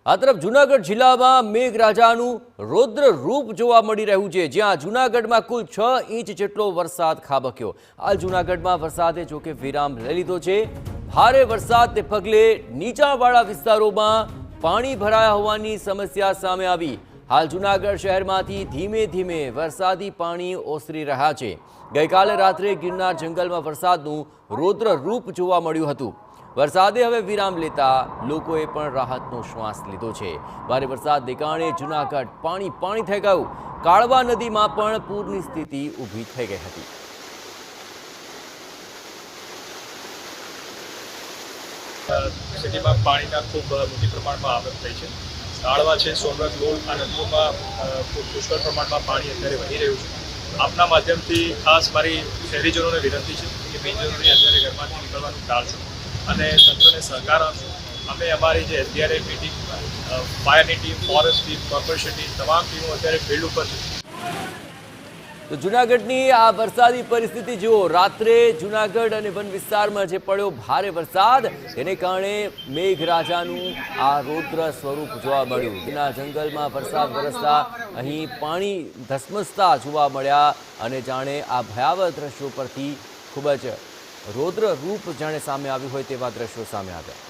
આ તરફ જૂનાગઢ જિલ્લામાં મેઘરાજાનું રૌદ્ર રૂપ જોવા મળી રહ્યું છે, જ્યાં જૂનાગઢમાં કુલ 6 ઇંચ જેટલો વરસાદ ખાબક્યો। હાલ જૂનાગઢમાં વરસાદે જોકે વિરામ લઈ લીધો છે। ભારે વરસાદને પગલે નીચાણવાળા વિસ્તારોમાં પાણી ભરાયા હોવાની સમસ્યા સામે આવી। હાલ જૂનાગઢ શહેરમાંથી ધીમે ધીમે વરસાદી પાણી ઓસરી રહ્યા છે। ગઈકાલે રાત્રે ગિરનાર જંગલમાં વરસાદનું રૌદ્ર રૂપ જોવા મળ્યું હતું। વરસાદે હવે વિરામ લેતા લોકોએ પણ રાહતનો શ્વાસ લીધો છે। ભારે વરસાદને કારણે જૂનાગઢ પાણી પાણી થઈ ગયું। કાળવા નદીમાં પણ પૂરની સ્થિતિ ઊભી થઈ ગઈ હતી। સિટીમાં પાણીના ખૂબ મોટી પ્રમાણમાં આવક થઈ છે। કાળવા છે, સોમનાથ રોડ આ નદીઓમાં પુષ્કળ પ્રમાણમાં પાણી અત્યારે વહી રહ્યું છે। આપના માધ્યમથી ખાસ મારી શહેરીજનોને વિનંતી છે કે બિનજરૂરી અત્યારે ઘરમાંથી નીકળવાનું ટાળશો અને તંત્રને સહકાર આપશો। અમે અમારી જે અત્યારે મીટિંગ ફાયરની team, forest team, corporation team તમામ ટીમો અત્યારે ફિલ્ડ ઉપર છે। તો જૂનાગઢની આ વરસાદી પરિસ્થિતિ જુઓ। રાત્રે જૂનાગઢ અને વન વિસ્તારમાં જે પડ્યો ભારે વરસાદ, તેને કારણે મેઘરાજાનું આ રૌદ્ર સ્વરૂપ જોવા મળ્યું। ગિરનાર જંગલમાં વરસાદ વરસતા અહીં પાણી ધસમસતા જોવા મળ્યા અને જાણે આ ભયાવહ દ્રશ્યો પરથી ખૂબ જ રૌદ્ર રૂપ જાણે સામે આવ્યું હોય તેવા દ્રશ્યો સામે આવ્યા।